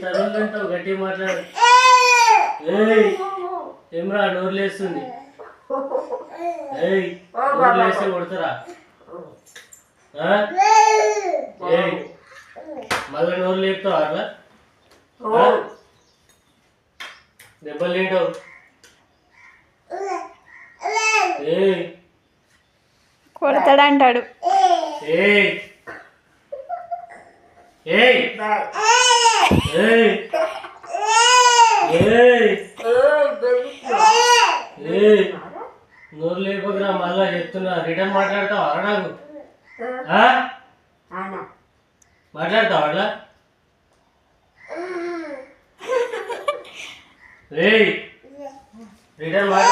చదువుకుంటావు గట్టి మాట్లాడు. ఏమ్రా నోరు లేస్తుంది. నోరు లేస్తే కొడతారా? మళ్ళీ నోరు లేపుతావు అట్లా దెబ్బలు తింటావు. కొడతాడంటాడు. నోరు లేకపోతే మళ్ళా చెప్తున్నా రిటర్న్ మాట్లాడతావు అన్నాడు. మాట్లాడతావు అట్లా రిటర్న్ మాట్లాడు.